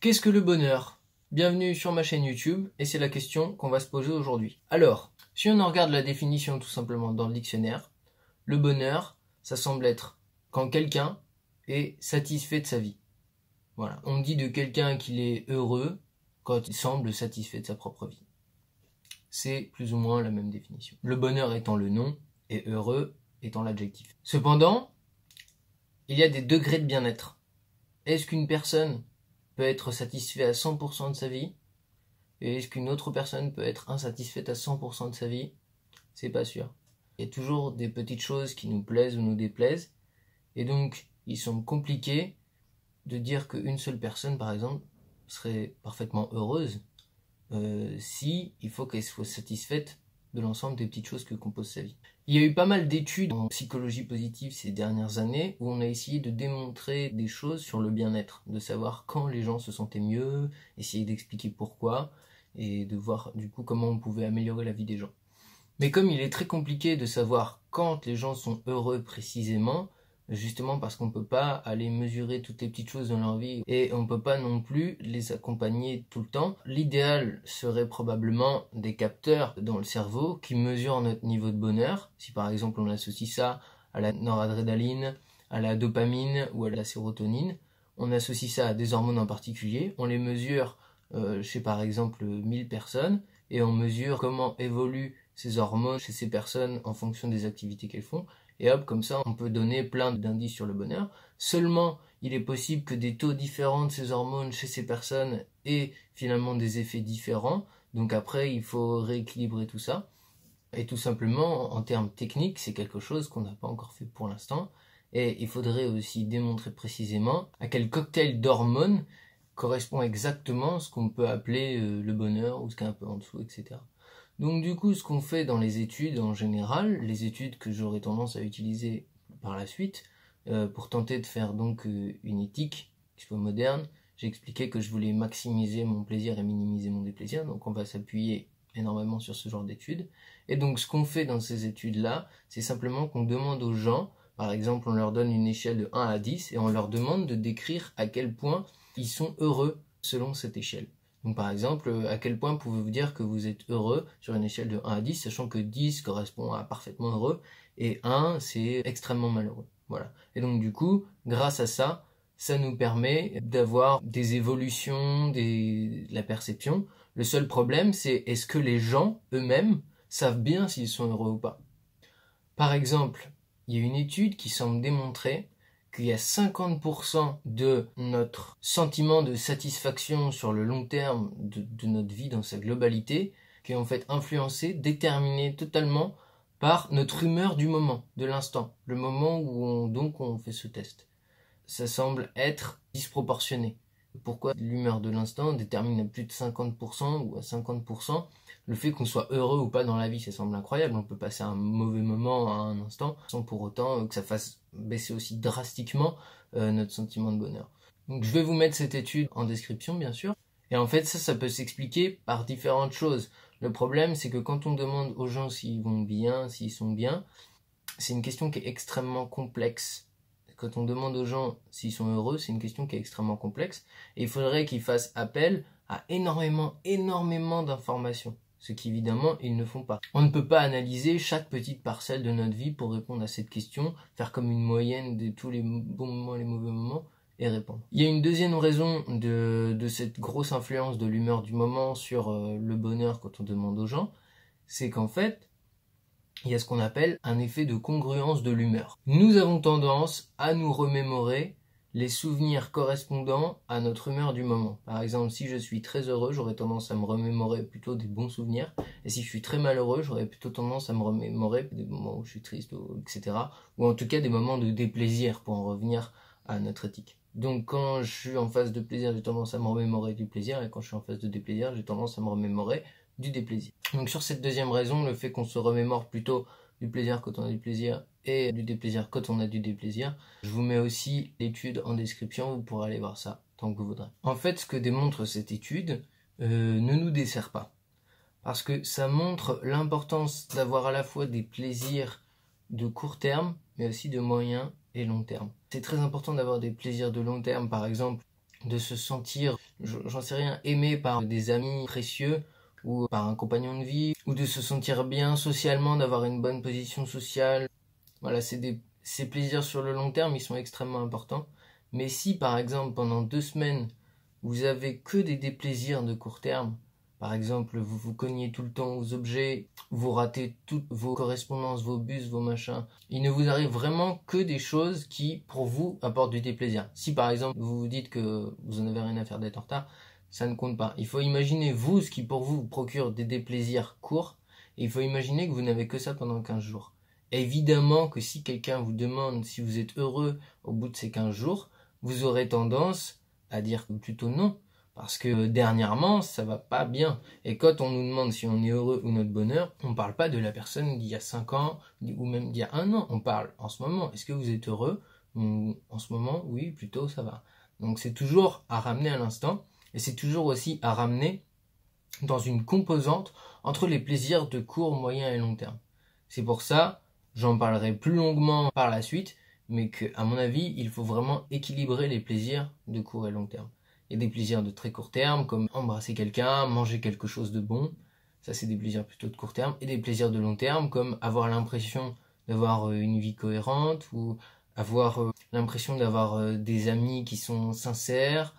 Qu'est-ce que le bonheur? Bienvenue sur ma chaîne YouTube et c'est la question qu'on va se poser aujourd'hui. Alors, si on en regarde la définition tout simplement dans le dictionnaire, le bonheur, ça semble être quand quelqu'un est satisfait de sa vie. Voilà, on dit de quelqu'un qu'il est heureux quand il semble satisfait de sa propre vie. C'est plus ou moins la même définition. Le bonheur étant le nom et heureux étant l'adjectif. Cependant, il y a des degrés de bien-être. Est-ce qu'une personne peut être satisfaite à 100% de sa vie? Et est-ce qu'une autre personne peut être insatisfaite à 100% de sa vie? C'est pas sûr. Il y a toujours des petites choses qui nous plaisent ou nous déplaisent. Et donc, il semble compliqué de dire qu'une seule personne, par exemple, serait parfaitement heureuse si il faut qu'elle soit satisfaite de l'ensemble des petites choses que compose sa vie. Il y a eu pas mal d'études en psychologie positive ces dernières années où on a essayé de démontrer des choses sur le bien-être, de savoir quand les gens se sentaient mieux, essayer d'expliquer pourquoi et de voir du coup comment on pouvait améliorer la vie des gens. Mais comme il est très compliqué de savoir quand les gens sont heureux précisément, justement parce qu'on ne peut pas aller mesurer toutes les petites choses dans leur vie et on ne peut pas non plus les accompagner tout le temps. L'idéal serait probablement des capteurs dans le cerveau qui mesurent notre niveau de bonheur. Si par exemple on associe ça à la noradrénaline, à la dopamine ou à la sérotonine, on associe ça à des hormones en particulier, on les mesure chez par exemple 1000 personnes et on mesure comment évoluent ces hormones chez ces personnes en fonction des activités qu'elles font. Et hop, comme ça, on peut donner plein d'indices sur le bonheur. Seulement, il est possible que des taux différents de ces hormones chez ces personnes aient finalement des effets différents. Donc après, il faut rééquilibrer tout ça. Et tout simplement, en termes techniques, c'est quelque chose qu'on n'a pas encore fait pour l'instant. Et il faudrait aussi démontrer précisément à quel cocktail d'hormones correspond exactement ce qu'on peut appeler le bonheur ou ce qu'il y a un peu en dessous, etc. Donc du coup, ce qu'on fait dans les études en général, les études que j'aurais tendance à utiliser par la suite, pour tenter de faire donc une éthique qui soit moderne, j'ai expliqué que je voulais maximiser mon plaisir et minimiser mon déplaisir, donc on va s'appuyer énormément sur ce genre d'études. Et donc ce qu'on fait dans ces études-là, c'est simplement qu'on demande aux gens, par exemple on leur donne une échelle de 1 à 10 et on leur demande de décrire à quel point ils sont heureux selon cette échelle. Donc par exemple, à quel point pouvez-vous dire que vous êtes heureux sur une échelle de 1 à 10, sachant que 10 correspond à parfaitement heureux et 1 c'est extrêmement malheureux. Voilà. Et donc du coup, grâce à ça, ça nous permet d'avoir des évolutions de la perception. Le seul problème, c'est est-ce que les gens eux-mêmes savent bien s'ils sont heureux ou pas. Par exemple, il y a une étude qui semble démontrer qu'il y a 50% de notre sentiment de satisfaction sur le long terme de notre vie dans sa globalité qui est en fait influencé, déterminé totalement par notre humeur du moment, de l'instant, le moment où on fait ce test. Ça semble être disproportionné. Pourquoi l'humeur de l'instant détermine à plus de 50% ou à 50% le fait qu'on soit heureux ou pas dans la vie? Ça semble incroyable, on peut passer un mauvais moment à un instant sans pour autant que ça fasse baisser aussi drastiquement notre sentiment de bonheur. Donc je vais vous mettre cette étude en description bien sûr. Et en fait ça peut s'expliquer par différentes choses. Le problème c'est que quand on demande aux gens s'ils vont bien, s'ils sont bien, c'est une question qui est extrêmement complexe. Quand on demande aux gens s'ils sont heureux, c'est une question qui est extrêmement complexe. Et il faudrait qu'ils fassent appel à énormément d'informations. Ce qu'évidemment, ils ne font pas. On ne peut pas analyser chaque petite parcelle de notre vie pour répondre à cette question, faire comme une moyenne de tous les bons moments et les mauvais moments, et répondre. Il y a une deuxième raison de cette grosse influence de l'humeur du moment sur le bonheur quand on demande aux gens, c'est qu'en fait, il y a ce qu'on appelle un effet de congruence de l'humeur. Nous avons tendance à nous remémorer les souvenirs correspondant à notre humeur du moment. Par exemple, si je suis très heureux, j'aurais tendance à me remémorer plutôt des bons souvenirs. Et si je suis très malheureux, j'aurais plutôt tendance à me remémorer des moments où je suis triste, etc. Ou en tout cas des moments de déplaisir, pour en revenir à notre éthique. Donc quand je suis en phase de plaisir, j'ai tendance à me remémorer du plaisir. Et quand je suis en phase de déplaisir, j'ai tendance à me remémorer du déplaisir. Donc sur cette deuxième raison, le fait qu'on se remémore plutôt du plaisir quand on a du plaisir et du déplaisir quand on a du déplaisir, je vous mets aussi l'étude en description, vous pourrez aller voir ça tant que vous voudrez. En fait, ce que démontre cette étude ne nous dessert pas. Parce que ça montre l'importance d'avoir à la fois des plaisirs de court terme, mais aussi de moyen et long terme. C'est très important d'avoir des plaisirs de long terme, par exemple, de se sentir, j'en sais rien, aimé par des amis précieux ou par un compagnon de vie, ou de se sentir bien socialement, d'avoir une bonne position sociale. Voilà, ces plaisirs sur le long terme, ils sont extrêmement importants. Mais si par exemple pendant 2 semaines, vous avez que des déplaisirs de court terme, par exemple vous vous cognez tout le temps aux objets, vous ratez toutes vos correspondances, vos bus, vos machins, il ne vous arrive vraiment que des choses qui pour vous apportent du déplaisir. Si par exemple vous vous dites que vous en avez rien à faire d'être en retard, ça ne compte pas. Il faut imaginer vous ce qui pour vous procure des déplaisirs courts, et il faut imaginer que vous n'avez que ça pendant 15 jours. Évidemment que si quelqu'un vous demande si vous êtes heureux au bout de ces 15 jours, vous aurez tendance à dire plutôt non, parce que dernièrement ça va pas bien. Et quand on nous demande si on est heureux ou notre bonheur, on parle pas de la personne d'il y a 5 ans ou même d'il y a 1 an, on parle en ce moment. Est-ce que vous êtes heureux? En ce moment, oui, plutôt ça va. Donc c'est toujours à ramener à l'instant, et c'est toujours aussi à ramener dans une composante entre les plaisirs de court, moyen et long terme. C'est pour ça, j'en parlerai plus longuement par la suite, mais qu'à mon avis, il faut vraiment équilibrer les plaisirs de court et long terme. Il y a des plaisirs de très court terme, comme embrasser quelqu'un, manger quelque chose de bon, ça c'est des plaisirs plutôt de court terme, et des plaisirs de long terme, comme avoir l'impression d'avoir une vie cohérente, ou avoir l'impression d'avoir des amis qui sont sincères,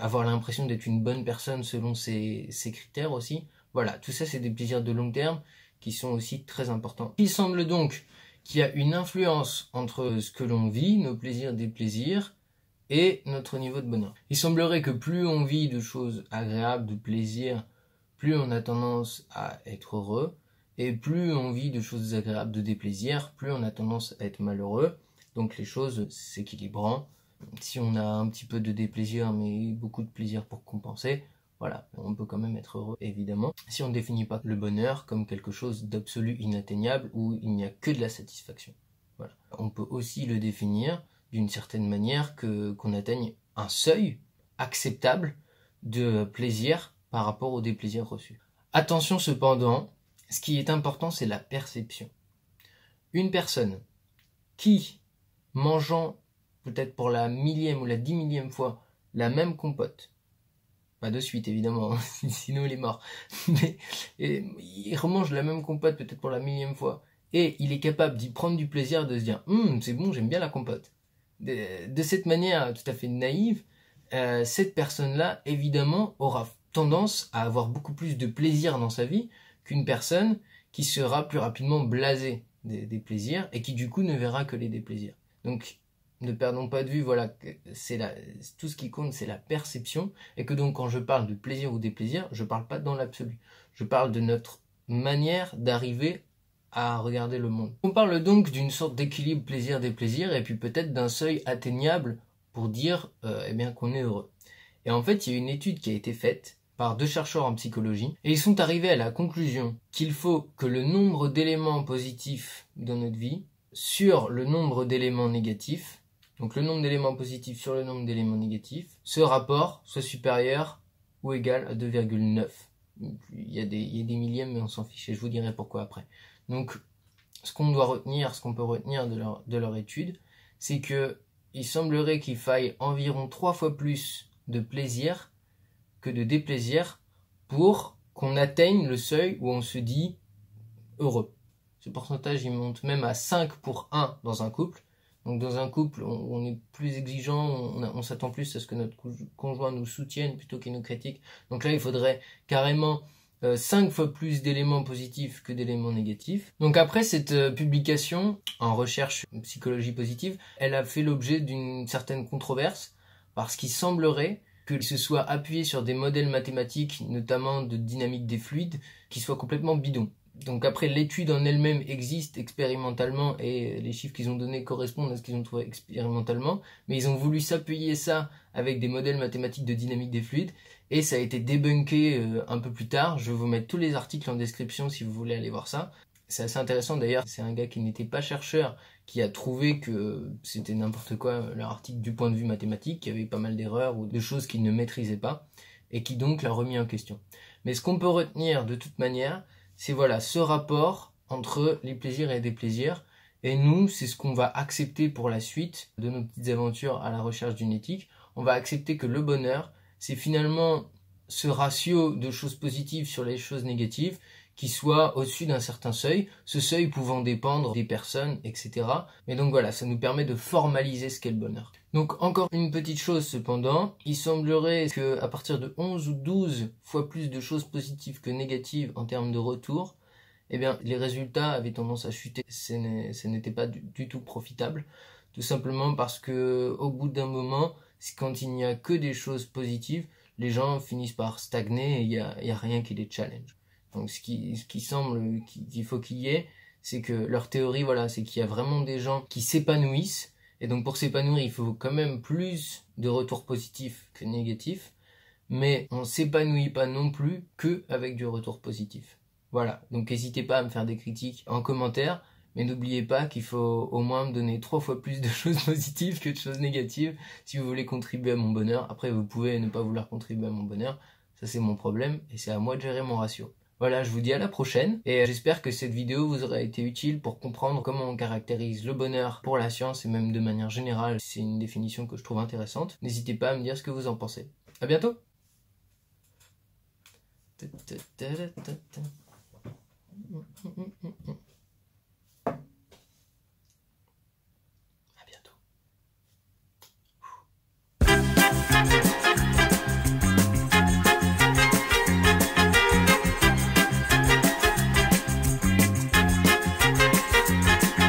avoir l'impression d'être une bonne personne selon ses critères aussi. Voilà, tout ça c'est des plaisirs de long terme qui sont aussi très importants. Il semble donc qu'il y a une influence entre ce que l'on vit, nos plaisirs, déplaisirs, et notre niveau de bonheur. Il semblerait que plus on vit de choses agréables, de plaisir, plus on a tendance à être heureux, et plus on vit de choses désagréables, de déplaisir, plus on a tendance à être malheureux. Donc les choses s'équilibrant. Si on a un petit peu de déplaisir mais beaucoup de plaisir pour compenser, voilà, on peut quand même être heureux évidemment. Si on ne définit pas le bonheur comme quelque chose d'absolu inatteignable où il n'y a que de la satisfaction. Voilà. On peut aussi le définir d'une certaine manière qu'on atteigne un seuil acceptable de plaisir par rapport au déplaisir reçu. Attention cependant, ce qui est important c'est la perception. Une personne qui, mangeant peut-être pour la millième ou la 10 000e fois la même compote, pas de suite évidemment, sinon il est mort, mais il remange la même compote peut-être pour la 1000e fois, et il est capable d'y prendre du plaisir, de se dire c'est bon, j'aime bien la compote. De cette manière tout à fait naïve, cette personne-là évidemment aura tendance à avoir beaucoup plus de plaisir dans sa vie qu'une personne qui sera plus rapidement blasée des plaisirs et qui du coup ne verra que les déplaisirs. Donc ne perdons pas de vue, voilà, tout ce qui compte c'est la perception, et que donc quand je parle de plaisir ou déplaisir, je parle pas dans l'absolu. Je parle de notre manière d'arriver à regarder le monde. On parle donc d'une sorte d'équilibre plaisir-déplaisir, et puis peut-être d'un seuil atteignable pour dire eh bien qu'on est heureux. Et en fait, il y a une étude qui a été faite par 2 chercheurs en psychologie, et ils sont arrivés à la conclusion qu'il faut que le nombre d'éléments positifs dans notre vie sur le nombre d'éléments négatifs, donc le nombre d'éléments positifs sur le nombre d'éléments négatifs, ce rapport soit supérieur ou égal à 2,9. Il y a des millièmes, mais on s'en fiche, et je vous dirai pourquoi après. Donc, ce qu'on peut retenir de leur étude, c'est que il semblerait qu'il faille environ 3 fois plus de plaisir que de déplaisir pour qu'on atteigne le seuil où on se dit heureux. Ce pourcentage, il monte même à 5 pour 1 dans un couple. Donc dans un couple, on est plus exigeant, on s'attend plus à ce que notre conjoint nous soutienne plutôt qu'il nous critique. Donc là, il faudrait carrément 5 fois plus d'éléments positifs que d'éléments négatifs. Donc après cette publication en recherche psychologie positive, elle a fait l'objet d'une certaine controverse parce qu'il semblerait que ce soit appuyé sur des modèles mathématiques, notamment de dynamique des fluides, qui soient complètement bidons. Donc après, l'étude en elle-même existe expérimentalement et les chiffres qu'ils ont donnés correspondent à ce qu'ils ont trouvé expérimentalement, mais ils ont voulu s'appuyer ça avec des modèles mathématiques de dynamique des fluides et ça a été débunké un peu plus tard. Je vais vous mettre tous les articles en description si vous voulez aller voir ça. C'est assez intéressant d'ailleurs, c'est un gars qui n'était pas chercheur qui a trouvé que c'était n'importe quoi leur article du point de vue mathématique, qu'il y avait pas mal d'erreurs ou de choses qu'il ne maîtrisait pas et qui donc l'a remis en question. Mais ce qu'on peut retenir de toute manière, c'est voilà ce rapport entre les plaisirs et les déplaisirs, et nous c'est ce qu'on va accepter pour la suite de nos petites aventures à la recherche d'une éthique. on va accepter que le bonheur, c'est finalement ce ratio de choses positives sur les choses négatives qui soit au-dessus d'un certain seuil, ce seuil pouvant dépendre des personnes, etc. Mais donc voilà, ça nous permet de formaliser ce qu'est le bonheur. Donc encore une petite chose cependant, il semblerait qu'à partir de 11 ou 12 fois plus de choses positives que négatives en termes de retour, eh bien les résultats avaient tendance à chuter, ce n'était pas du tout profitable, tout simplement parce que au bout d'un moment, quand il n'y a que des choses positives, les gens finissent par stagner et il y a rien qui les challenge. Donc ce qui semble qu'il faut qu'il y ait, c'est que leur théorie, voilà, c'est qu'il y a vraiment des gens qui s'épanouissent, et donc pour s'épanouir, il faut quand même plus de retours positifs que négatifs, mais on s'épanouit pas non plus que avec du retour positif. Voilà, donc n'hésitez pas à me faire des critiques en commentaire, mais n'oubliez pas qu'il faut au moins me donner 3 fois plus de choses positives que de choses négatives si vous voulez contribuer à mon bonheur. Après, vous pouvez ne pas vouloir contribuer à mon bonheur, ça c'est mon problème, et c'est à moi de gérer mon ratio. Voilà, je vous dis à la prochaine, et j'espère que cette vidéo vous aura été utile pour comprendre comment on caractérise le bonheur pour la science, et même de manière générale, c'est une définition que je trouve intéressante. N'hésitez pas à me dire ce que vous en pensez. À bientôt! À bientôt.